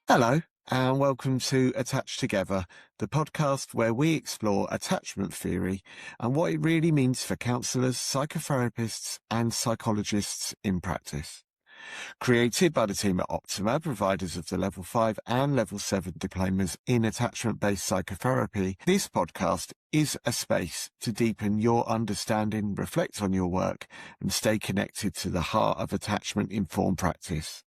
Hello, and welcome to Attached Together, the podcast where we explore attachment theory and what it really means for counsellors, psychotherapists, and psychologists in practice. Created by the team at Optima, providers of the Level 5 and Level 7 diplomas in attachment-based psychotherapy, this podcast is a space to deepen your understanding, reflect on your work, and stay connected to the heart of attachment-informed practice.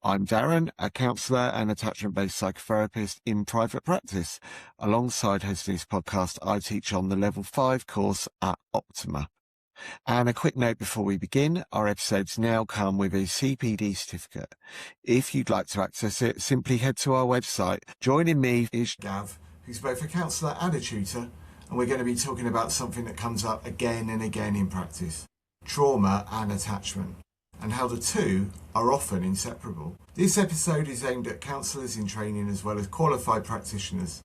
I'm Darren, a counsellor and attachment-based psychotherapist in private practice. Alongside hosting this podcast, I teach on the Level 5 course at Optima. And a quick note before we begin, our episodes now come with a CPD certificate. If you'd like to access it, simply head to our website. Joining me is Gav, who's both a counsellor and a tutor, and we're going to be talking about something that comes up again and again in practice: trauma and attachment, and how the two are often inseparable. This episode is aimed at counsellors in training as well as qualified practitioners,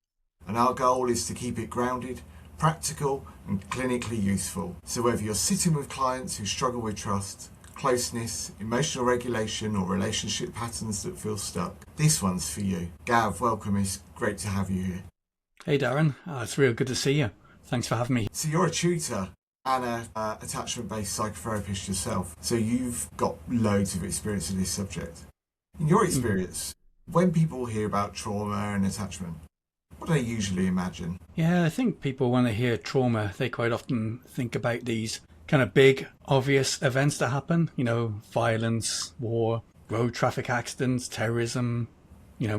and our goal is to keep it grounded, practical and clinically useful. So whether you're sitting with clients who struggle with trust, closeness, emotional regulation or relationship patterns that feel stuck, this one's for you. Gav, welcome. It's great to have you here. Hey Darren, it's real good to see you. Thanks for having me. So you're a tutor and an attachment-based psychotherapist yourself, so you've got loads of experience in this subject. In your experience, when people hear about trauma and attachment, what do they usually imagine? Yeah, I think people, when they hear trauma, they quite often think about these kind of big, obvious events that happen, violence, war, road traffic accidents, terrorism,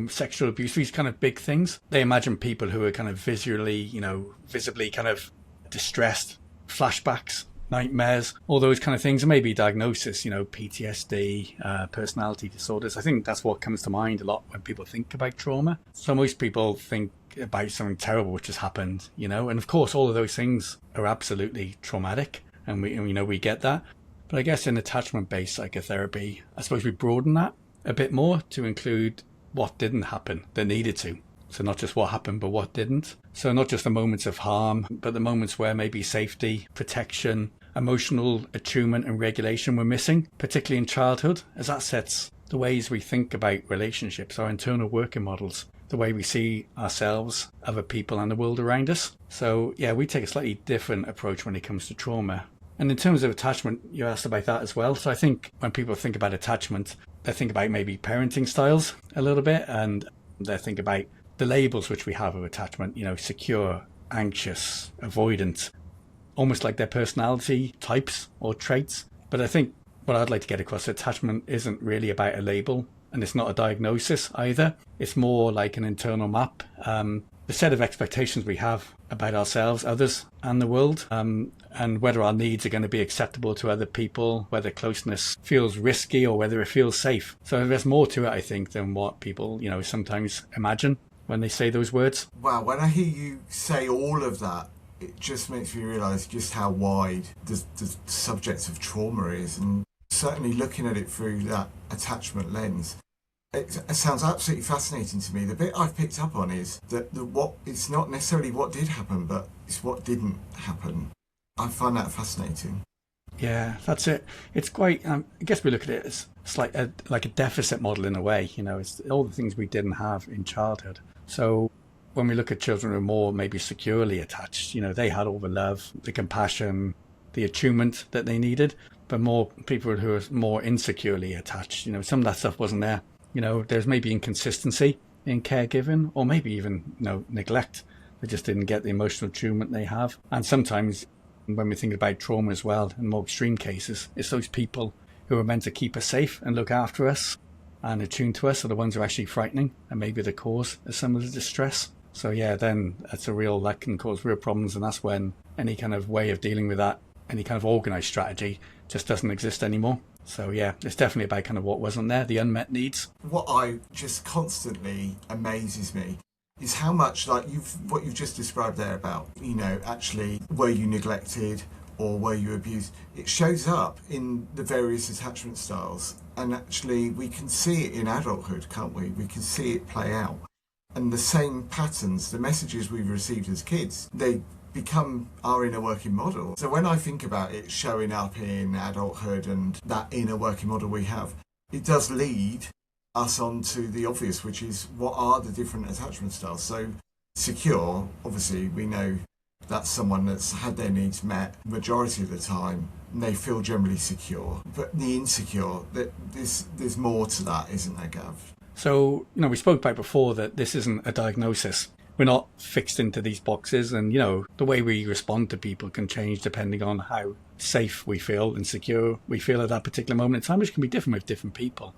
sexual abuse, these kind of big things. They imagine people who are kind of visibly kind of distressed, flashbacks, nightmares, all those kind of things, and maybe diagnosis, PTSD, personality disorders. I think that's what comes to mind a lot when people think about trauma. So most people think about something terrible which has happened, and of course all of those things are absolutely traumatic, and we get that. But I guess in attachment-based psychotherapy, I suppose we broaden that a bit more to include what didn't happen that needed to. So not just what happened, but what didn't. So not just the moments of harm, but the moments where maybe safety, protection, emotional attunement and regulation were missing, particularly in childhood, as that sets the ways we think about relationships, our internal working models, the way we see ourselves, other people and the world around us. So yeah, we take a slightly different approach when it comes to trauma. And in terms of attachment, you asked about that as well. So I think when people think about attachment, they think about maybe parenting styles a little bit, and they think about the labels which we have of attachment, secure, anxious, avoidant, almost like their personality types or traits. But I think what I'd like to get across, attachment isn't really about a label, and it's not a diagnosis either. It's more like an internal map, the set of expectations we have about ourselves, others, and the world, and whether our needs are going to be acceptable to other people, whether closeness feels risky or whether it feels safe. So there's more to it, I think, than what people, sometimes imagine when they say those words. Wow, when I hear you say all of that, it just makes me realise just how wide the subject of trauma is, and certainly looking at it through that attachment lens, it sounds absolutely fascinating to me. The bit I've picked up on is that it's not necessarily what did happen, but it's what didn't happen. I find that fascinating. Yeah, that's it. It's quite, I guess we look at it as it's like a deficit model in a way, it's all the things we didn't have in childhood. So when we look at children who are more maybe securely attached, they had all the love, the compassion, the attunement that they needed, but more people who are more insecurely attached, some of that stuff wasn't there. There's maybe inconsistency in caregiving, or maybe even, neglect. They just didn't get the emotional attunement they have. And sometimes when we think about trauma as well, in more extreme cases, it's those people who are meant to keep us safe and look after us and attune to us are the ones who are actually frightening and maybe the cause of some of the distress. So yeah, then that can cause real problems, and that's when any kind of way of dealing with that, any kind of organised strategy just doesn't exist anymore. So yeah, it's definitely about kind of what wasn't there, the unmet needs. What I just constantly amazes me is how much, like what you've just described there about, actually, were you neglected or were you abused? It shows up in the various attachment styles, and actually we can see it in adulthood, can't we? We can see it play out. And the same patterns, the messages we've received as kids, they become our inner working model. So when I think about it showing up in adulthood and that inner working model we have, it does lead us on to the obvious, which is what are the different attachment styles. So secure, obviously we know that's someone that's had their needs met majority of the time and they feel generally secure. But the insecure, there's more to that, isn't there, Gav? So, we spoke about before that this isn't a diagnosis. We're not fixed into these boxes, and, the way we respond to people can change depending on how safe we feel and secure we feel at that particular moment in time, which can be different with different people.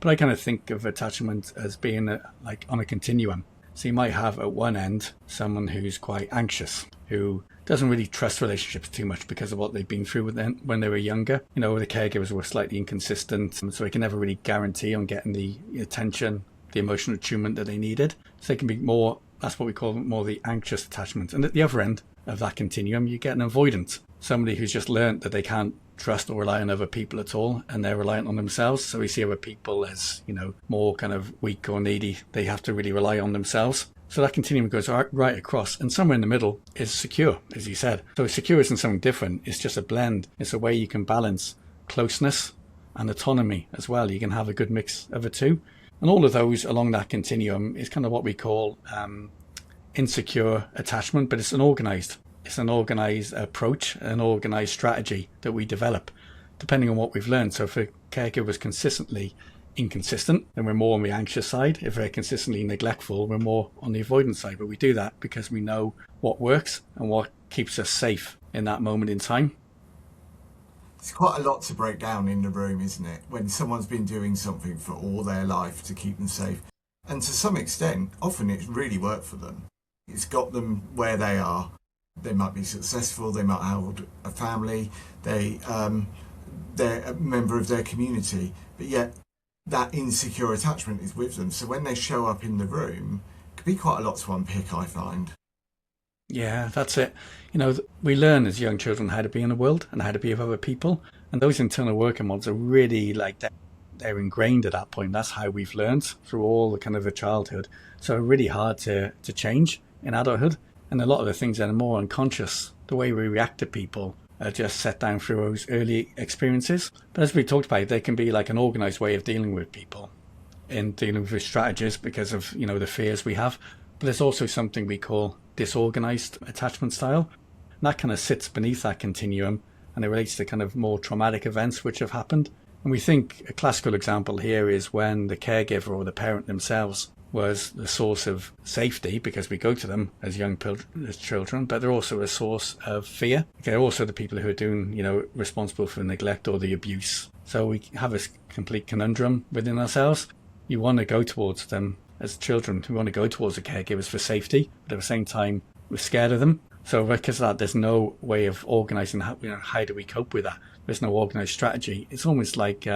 But I kind of think of attachment as being like on a continuum. So you might have at one end someone who's quite anxious, who doesn't really trust relationships too much because of what they've been through with them when they were younger. The caregivers were slightly inconsistent, so they can never really guarantee on getting the attention, the emotional attunement that they needed. So they can be more, that's what we call more the anxious attachment. And at the other end of that continuum, you get an avoidant, somebody who's just learned that they can't trust or rely on other people at all, and they're reliant on themselves. So we see other people as, more kind of weak or needy. They have to really rely on themselves. So that continuum goes right across, and somewhere in the middle is secure, as you said. So secure isn't something different. It's just a blend. It's a way you can balance closeness and autonomy as well. You can have a good mix of the two. And all of those along that continuum is kind of what we call insecure attachment, but it's an organized approach, an organized strategy that we develop depending on what we've learned. So if a caregiver is consistently inconsistent, then we're more on the anxious side. If they're consistently neglectful, we're more on the avoidance side. But we do that because we know what works and what keeps us safe in that moment in time. It's quite a lot to break down in the room, isn't it? When someone's been doing something for all their life to keep them safe. And to some extent, often it's really worked for them. It's got them where they are. They might be successful, they might have a family, they're a member of their community, but yet that insecure attachment is with them. So when they show up in the room, it could be quite a lot to unpick, I find. Yeah, that's it. We learn as young children how to be in the world and how to be with other people. And those internal working models are really like that. They're ingrained at that point. That's how we've learned through all the kind of a childhood. So really hard to change in adulthood. And a lot of the things that are more unconscious, the way we react to people, are just set down through those early experiences. But as we talked about, they can be like an organized way of dealing with people in dealing with strategies because of, the fears we have. But there's also something we call disorganized attachment style. And that kind of sits beneath that continuum, and it relates to kind of more traumatic events which have happened. And we think a classical example here is when the caregiver or the parent themselves was the source of safety because we go to them as as children, but they're also a source of fear. They're also the people who are doing, responsible for neglect or the abuse. So we have a complete conundrum within ourselves. You want to go towards them as children. We want to go towards the caregivers for safety, but at the same time, we're scared of them. So because of that, there's no way of organizing how do we cope with that? There's no organized strategy. It's almost like,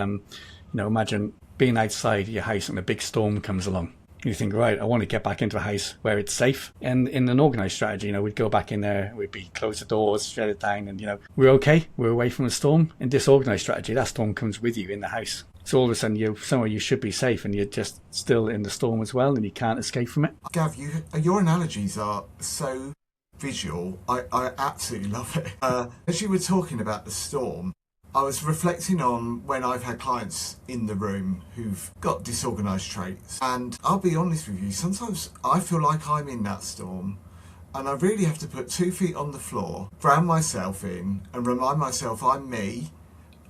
imagine being outside your house and a big storm comes along. You think, right, I want to get back into a house where it's safe. And in an organised strategy, we'd go back in there, we'd close the doors, shut it down, and, we're okay. We're away from the storm. In disorganised strategy, that storm comes with you in the house. So all of a sudden, you're somewhere you should be safe, and you're just still in the storm as well, and you can't escape from it. Gav, your analogies are so visual. I absolutely love it. As you were talking about the storm, I was reflecting on when I've had clients in the room who've got disorganised traits. And I'll be honest with you, sometimes I feel like I'm in that storm and I really have to put 2 feet on the floor, ground myself in and remind myself I'm me,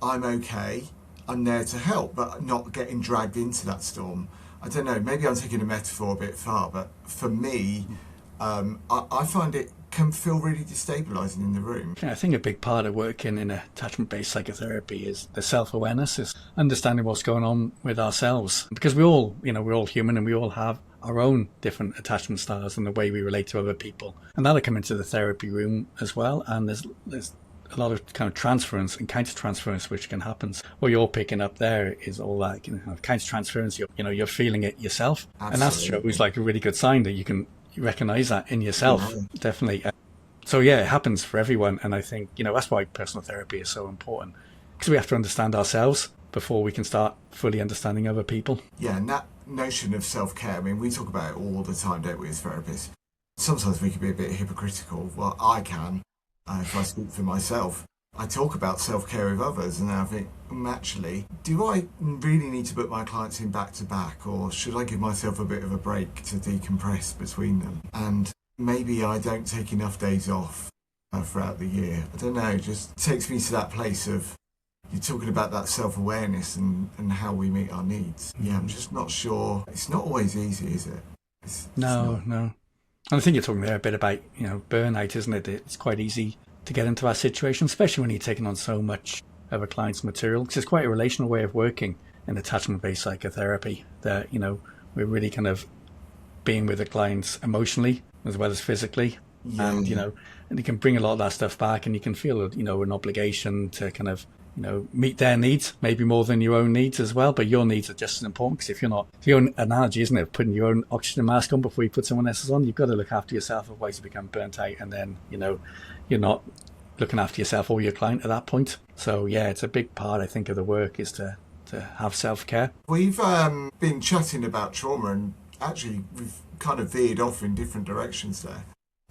I'm okay, I'm there to help, but not getting dragged into that storm. I don't know, maybe I'm taking a metaphor a bit far, but for me, I find it can feel really destabilising in the room. I think a big part of working in attachment-based psychotherapy is the self-awareness, is understanding what's going on with ourselves. Because we're all human and we all have our own different attachment styles and the way we relate to other people. And that'll come into the therapy room as well. And there's a lot of kind of transference and countertransference which can happen. What you're picking up there is all that countertransference. You're feeling it yourself. Absolutely. And that's always a really good sign that you recognize that in yourself. Yeah. Definitely. So yeah, it happens for everyone. And I think, that's why personal therapy is so important, because we have to understand ourselves before we can start fully understanding other people. Yeah, and that notion of self-care, we talk about it all the time, don't we, as therapists? Sometimes we can be a bit hypocritical. Well, I can, if I speak for myself. I talk about self-care with others and I think, actually, do I really need to put my clients in back to back, or should I give myself a bit of a break to decompress between them? And maybe I don't take enough days off throughout the year. I don't know, it just takes me to that place of, you're talking about that self-awareness and how we meet our needs. Yeah, I'm just not sure. It's not always easy, is it? No. And I think you're talking there a bit about, burnout, isn't it? It's quite easy to get into that situation, especially when you're taking on so much of a client's material, because it's quite a relational way of working in attachment-based psychotherapy, that, we're really kind of being with the clients emotionally as well as physically. Yeah. And, and you can bring a lot of that stuff back, and you can feel, an obligation to kind of, meet their needs, maybe more than your own needs as well. But your needs are just as important, because if your own analogy, isn't it, putting your own oxygen mask on before you put someone else's on, you've got to look after yourself, otherwise you become burnt out, and then, you're not looking after yourself or your client at that point. So yeah, it's a big part, I think, of the work is to have self-care. We've been chatting about trauma, and actually we've kind of veered off in different directions there.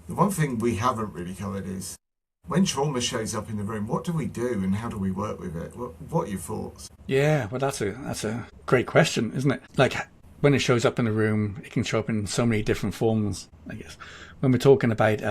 The one thing we haven't really covered is, when trauma shows up in the room, what do we do and how do we work with it? What are your thoughts? Yeah, well, that's a great question, isn't it? Like, when it shows up in the room, it can show up in so many different forms, I guess. When we're talking about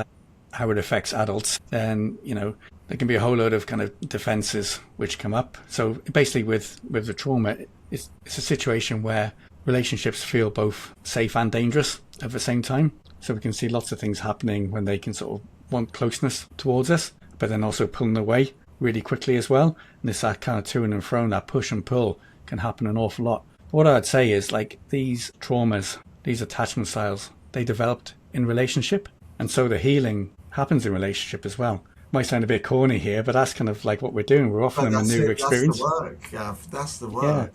how it affects adults, then, there can be a whole load of kind of defenses which come up. So basically with the trauma, it's a situation where relationships feel both safe and dangerous at the same time. So we can see lots of things happening when they can sort of want closeness towards us, but then also pulling away really quickly as well. And it's that kind of to and fro, that push and pull can happen an awful lot. What I'd say is, like, these traumas, these attachment styles, they developed in relationship. And so the healing happens in relationship as well. Might sound a bit corny here, but that's kind of like what we're doing. We're offering them a new experience. That's the work, Gav. That's the work. Yeah.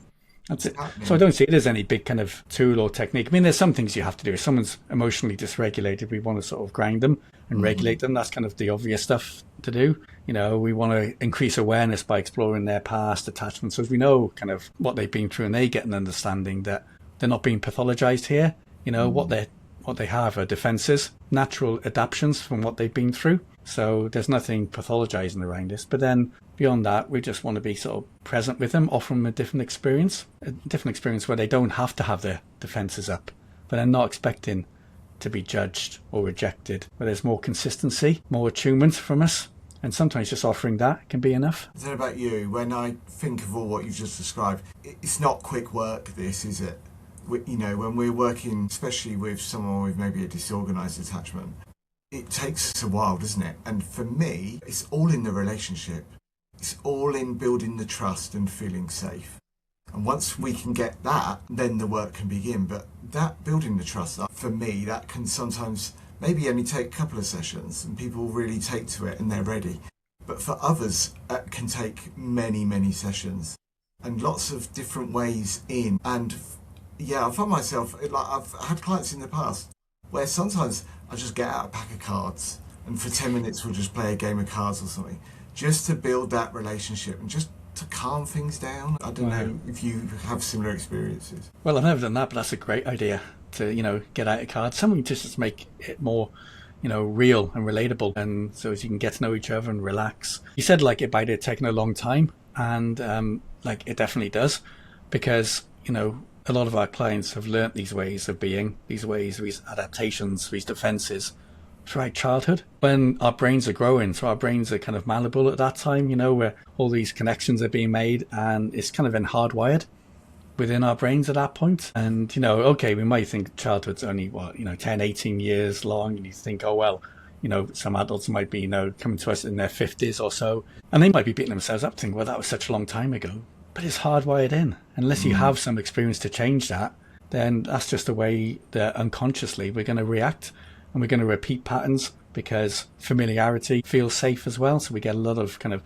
That's it. So I don't see it as any big kind of tool or technique. I mean, there's some things you have to do. If someone's emotionally dysregulated, we want to sort of ground them and regulate them. That's kind of the obvious stuff to do. We want to increase awareness by exploring their past attachments, so as we know kind of what they've been through, and they get an understanding that they're not being pathologized here. What they have are defenses, natural adaptations from what they've been through. So there's nothing pathologizing around this. But then beyond that, we just want to be sort of present with them, offer them a different experience where they don't have to have their defenses up, but they're not expecting to be judged or rejected, where there's more consistency, more attunement from us. And sometimes just offering that can be enough. I don't know about you, when I think of all what you've just described, it's not quick work, this, is it? When we're working, especially with someone with maybe a disorganised attachment, it takes us a while, doesn't it? And for me, it's all in the relationship. It's all in building the trust and feeling safe. And once we can get that, then the work can begin. But that building the trust, for me, that can sometimes maybe only take a couple of sessions and people really take to it and they're ready. But for others, it can take many, many sessions and lots of different ways in. And yeah, I find myself, I've had clients in the past where sometimes I just get out a pack of cards and for 10 minutes we'll just play a game of cards or something, just to build that relationship and just to calm things down. I don't know if you have similar experiences. Well, I've never done that, but that's a great idea to, get out a card. Something just to make it more, real and relatable, and so as you can get to know each other and relax. You said about it taking a long time, and it definitely does, because, a lot of our clients have learnt these ways of being, these adaptations, these defenses throughout childhood, when our brains are growing. So our brains are kind of malleable at that time, where all these connections are being made, and it's kind of been hardwired within our brains at that point. And, we might think childhood's only, 10, 18 years long, and you think, oh, well, some adults might be, coming to us in their 50s or so, and they might be beating themselves up thinking, well, that was such a long time ago. But it's hardwired in. Unless you have some experience to change that, then that's just the way that unconsciously we're going to react, and we're going to repeat patterns, because familiarity feels safe as well. So we get a lot of kind of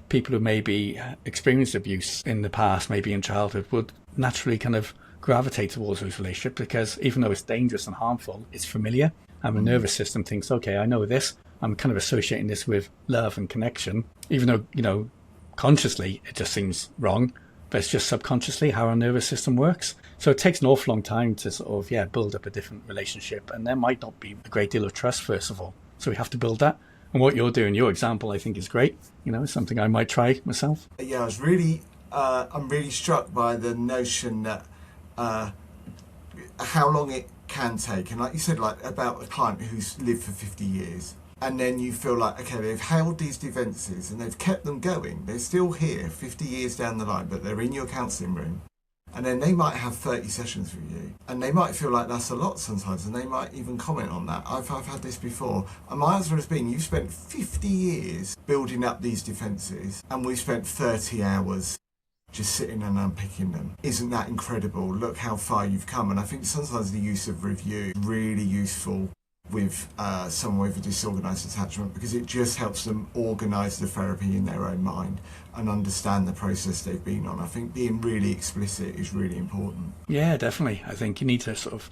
people who maybe experienced abuse in the past, maybe in childhood, would naturally kind of gravitate towards those relationships, because even though it's dangerous and harmful, it's familiar. And the nervous system thinks, okay, I know this. I'm kind of associating this with love and connection, even though, consciously it just seems wrong, but it's just subconsciously how our nervous system works. So it takes an awful long time to sort of build up a different relationship, and there might not be a great deal of trust, first of all. So we have to build that, And what you're doing, your example, I think is great. It's something I might try myself. Yeah, I'm really struck by the notion that how long it can take. And like you said, like about a client who's lived for 50 years. And then you feel like, okay, they've held these defences and they've kept them going. They're still here 50 years down the line, but they're in your counselling room. And then they might have 30 sessions with you. And they might feel like that's a lot sometimes. And they might even comment on that. I've had this before. And my answer has been, you've spent 50 years building up these defences. And we've spent 30 hours just sitting and unpicking them. Isn't that incredible? Look how far you've come. And I think sometimes the use of review is really useful with someone with a disorganised attachment, because it just helps them organise the therapy in their own mind and understand the process they've been on. I think being really explicit is really important. Yeah, definitely. I think you need to sort of,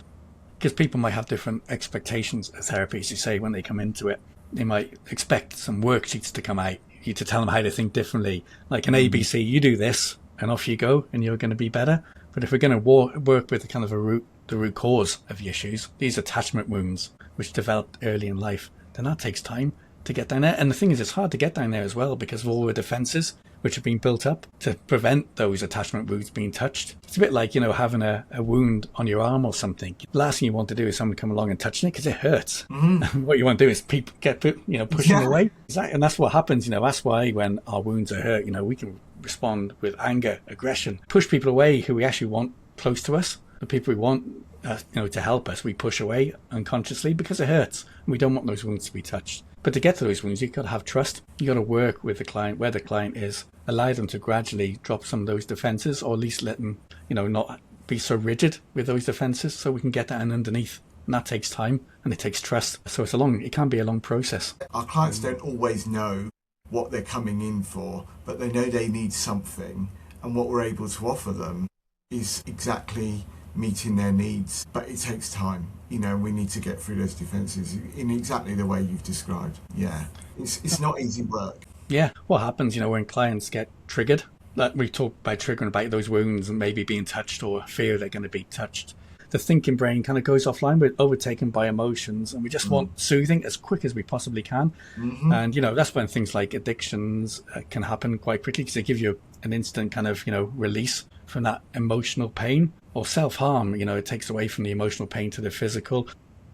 because people might have different expectations of therapy, as you say, when they come into it. They might expect some worksheets to come out, you to tell them how to think differently, like an ABC, you do this and off you go and you're going to be better. But if we're going to work with kind of the root cause of the issues, these attachment wounds which developed early in life, then that takes time to get down there. And the thing is, it's hard to get down there as well because of all the defences which have been built up to prevent those attachment wounds being touched. It's a bit like, having a wound on your arm or something. The last thing you want to do is someone come along and touching it because it hurts. Mm-hmm. What you want to do is pushing away. And that's what happens. That's why when our wounds are hurt, we can respond with anger, aggression, push people away who we actually want close to us. The people we want to help us, we push away unconsciously because it hurts. And we don't want those wounds to be touched. But to get to those wounds, you've got to have trust. You've got to work with the client where the client is, allow them to gradually drop some of those defences, or at least let them, not be so rigid with those defences, so we can get down underneath. And that takes time and it takes trust. So it can be a long process. Our clients don't always know what they're coming in for, but they know they need something. And what we're able to offer them is exactly meeting their needs, but it takes time. We need to get through those defences in exactly the way you've described. Yeah, it's not easy work. Yeah, what happens, when clients get triggered, like we talked about triggering about those wounds and maybe being touched or fear they're going to be touched. The thinking brain kind of goes offline, we're overtaken by emotions, and we just want soothing as quick as we possibly can. Mm-hmm. And, that's when things like addictions can happen quite quickly, because they give you an instant kind of, release from that emotional pain. Or self-harm, it takes away from the emotional pain to the physical.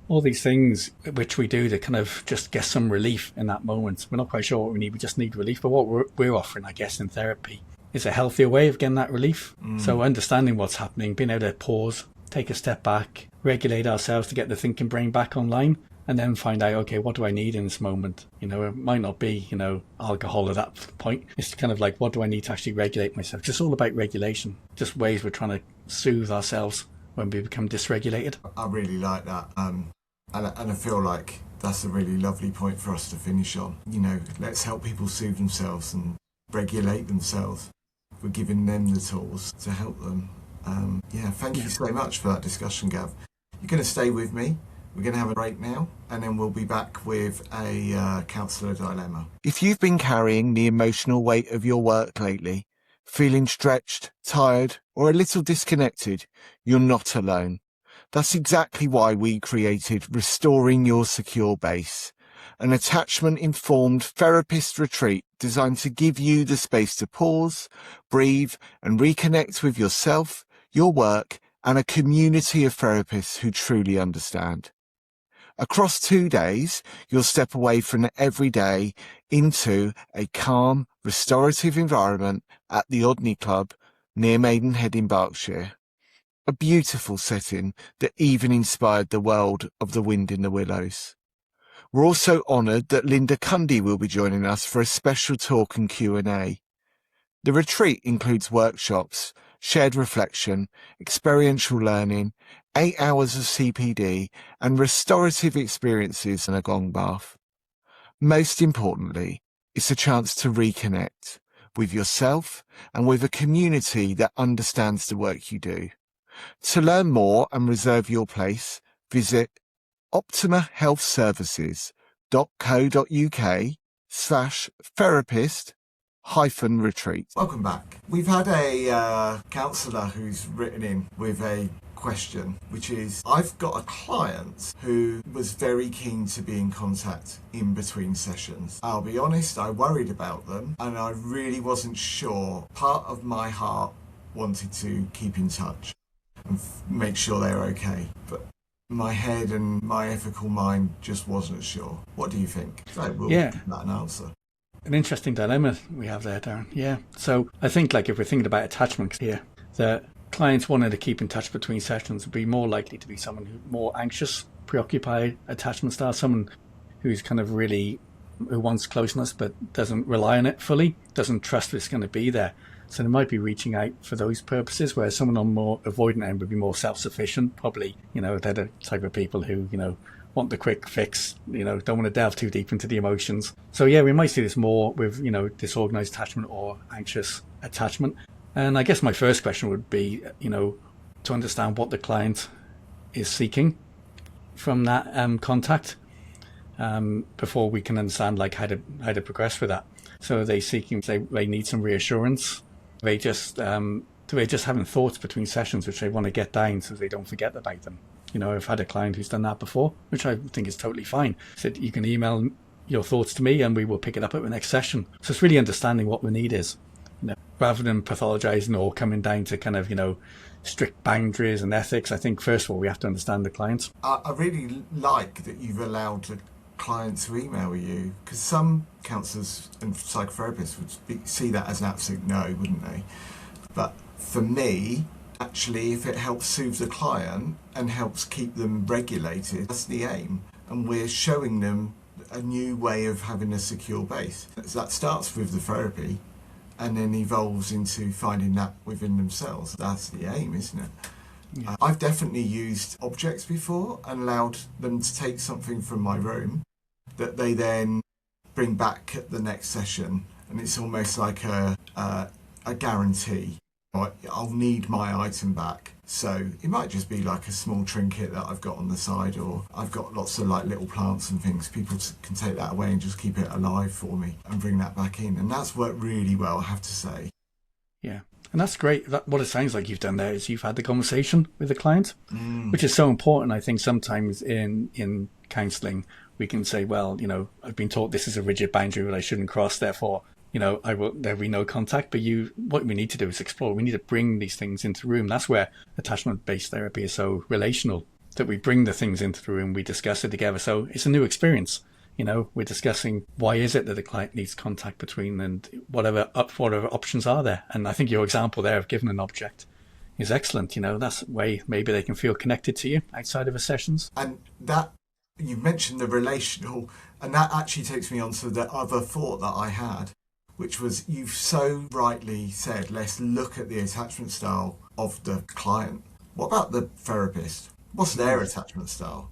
All these things which we do to kind of just get some relief in that moment. We're not quite sure what we need, we just need relief. But what we're offering, I guess, in therapy is a healthier way of getting that relief. So understanding what's happening, being able to pause, take a step back, regulate ourselves to get the thinking brain back online, and then find out, okay, what do I need in this moment? It might not be, alcohol at that point. It's kind of like, what do I need to actually regulate myself? Just all about regulation, just ways we're trying to soothe ourselves when we become dysregulated. I really like that. And I feel like that's a really lovely point for us to finish on. Let's help people soothe themselves and regulate themselves. We're giving them the tools to help them. Thank you so much for that discussion, Gav. You're going to stay with me. We're going to have a break now, and then we'll be back with a counsellor dilemma. If you've been carrying the emotional weight of your work lately, feeling stretched, tired, or a little disconnected, you're not alone. That's exactly why we created Restoring Your Secure Base, an attachment-informed therapist retreat designed to give you the space to pause, breathe, and reconnect with yourself, your work, and a community of therapists who truly understand. Across 2 days, you'll step away from the everyday into a calm, restorative environment at the Odney Club near Maidenhead in Berkshire. A beautiful setting that even inspired the world of The Wind in the Willows. We're also honoured that Linda Cundy will be joining us for a special talk and Q&A. The retreat includes workshops, shared reflection, experiential learning, 8 hours of CPD, and restorative experiences and a gong bath. Most importantly, it's a chance to reconnect with yourself and with a community that understands the work you do. To learn more and reserve your place, visit optimahealthservices.co.uk/therapist attachment-retreat. Welcome back. We've had a counsellor who's written in with a question, which is, I've got a client who was very keen to be in contact in between sessions. I'll be honest, I worried about them and I really wasn't sure. Part of my heart wanted to keep in touch and make sure they're okay, but my head and my ethical mind just wasn't sure. What do you think? So we'll give that an answer. An interesting dilemma we have there, Darren. Yeah. So I think, like, if we're thinking about attachment here, the clients wanting to keep in touch between sessions would be more likely to be someone who's more anxious, preoccupied attachment style, someone who's kind of really, who wants closeness but doesn't rely on it fully, doesn't trust it's going to be there. So they might be reaching out for those purposes, whereas someone on more avoidant end would be more self-sufficient, probably, they're the type of people who, want the quick fix, don't want to delve too deep into the emotions. So yeah, we might see this more with, disorganized attachment or anxious attachment. And I guess my first question would be, to understand what the client is seeking from that contact, before we can understand like how to progress with that. So are they seeking, they need some reassurance? Do they just having thoughts between sessions which they want to get down so they don't forget about them? I've had a client who's done that before, which I think is totally fine. Said, you can email your thoughts to me and we will pick it up at the next session. So it's really understanding what the need is, rather than pathologizing or coming down to kind of, strict boundaries and ethics. I think first of all, we have to understand the client. I really like that you've allowed the client to email you, because some counsellors and psychotherapists would see that as an absolute no, wouldn't they? But for me, actually, if it helps soothe the client and helps keep them regulated, that's the aim. And we're showing them a new way of having a secure base. That starts with the therapy and then evolves into finding that within themselves. That's the aim, isn't it? Yeah. I've definitely used objects before and allowed them to take something from my room that they then bring back at the next session, and it's almost like a guarantee. I'll need my item back. So it might just be like a small trinket that I've got on the side, or I've got lots of like little plants and things. People can take that away and just keep it alive for me and bring that back in. And that's worked really well, I have to say. Yeah. And that's great. What it sounds like you've done there is you've had the conversation with the client, which is so important. I think sometimes in counselling, we can say, well, I've been taught this is a rigid boundary that I shouldn't cross, therefore, there'll be no contact. But what we need to do is explore. We need to bring these things into the room. That's where attachment-based therapy is so relational, that we bring the things into the room, we discuss it together. So it's a new experience. We're discussing why is it that the client needs contact between, and whatever options are there. And I think your example there of giving an object is excellent. That's a way maybe they can feel connected to you outside of the sessions. And that, you mentioned the relational, and that actually takes me on to the other thought that I had, which was, you've so rightly said, let's look at the attachment style of the client. What about the therapist? What's their attachment style?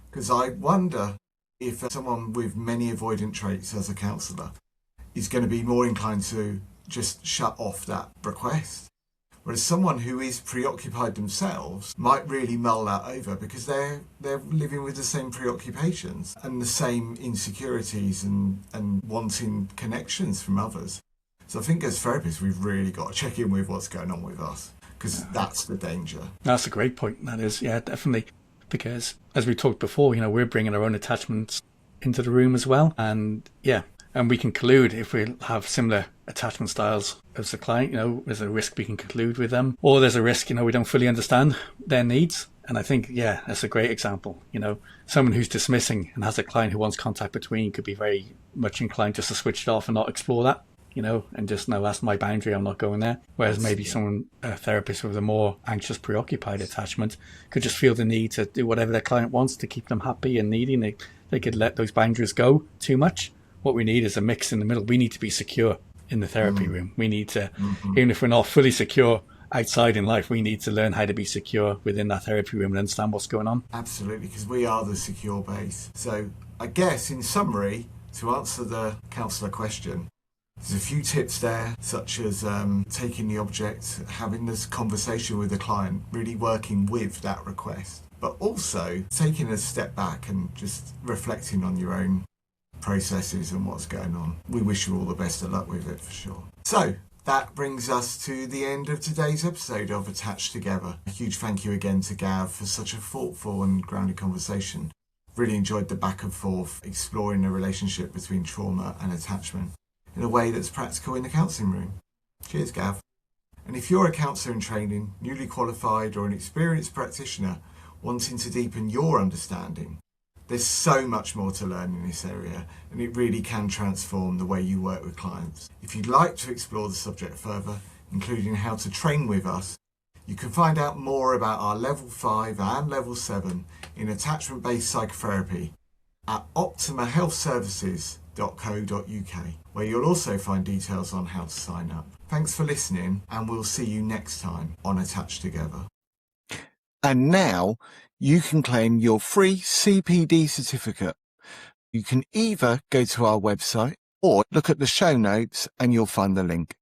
Because I wonder if someone with many avoidant traits as a counsellor is going to be more inclined to just shut off that request. Whereas someone who is preoccupied themselves might really mull that over, because they're living with the same preoccupations and the same insecurities and wanting connections from others. So I think as therapists, we've really got to check in with what's going on with us, because that's the danger. That's a great point. That is, yeah, definitely. Because as we talked before, we're bringing our own attachments into the room as well. And we can collude if we have similar attachment styles as the client. There's a risk we can collude with them, or there's a risk, we don't fully understand their needs. And I think, that's a great example. Someone who's dismissing and has a client who wants contact between could be very much inclined just to switch it off and not explore that, and just, no, that's my boundary, I'm not going there. Whereas maybe a therapist with a more anxious, preoccupied attachment could just feel the need to do whatever their client wants to keep them happy and needy. They could let those boundaries go too much. What we need is a mix in the middle. We need to be secure in the therapy room. We need to, even if we're not fully secure outside in life, we need to learn how to be secure within that therapy room and understand what's going on. Absolutely, because we are the secure base. So I guess in summary, to answer the counsellor question, there's a few tips there, such as taking the object, having this conversation with the client, really working with that request, but also taking a step back and just reflecting on your own processes and what's going on. We wish you all the best of luck with it for sure. So that brings us to the end of today's episode of Attached Together. A huge thank you again to Gav for such a thoughtful and grounded conversation. Really enjoyed the back and forth, exploring the relationship between trauma and attachment in a way that's practical in the counselling room. Cheers, Gav. And if you're a counsellor in training, newly qualified or an experienced practitioner wanting to deepen your understanding, there's so much more to learn in this area, and it really can transform the way you work with clients. If you'd like to explore the subject further, including how to train with us, you can find out more about our Level 5 and Level 7 in attachment-based psychotherapy at optimahealthservices.co.uk, where you'll also find details on how to sign up. Thanks for listening, and we'll see you next time on Attached Together. And now you can claim your free CPD certificate. You can either go to our website or look at the show notes and you'll find the link.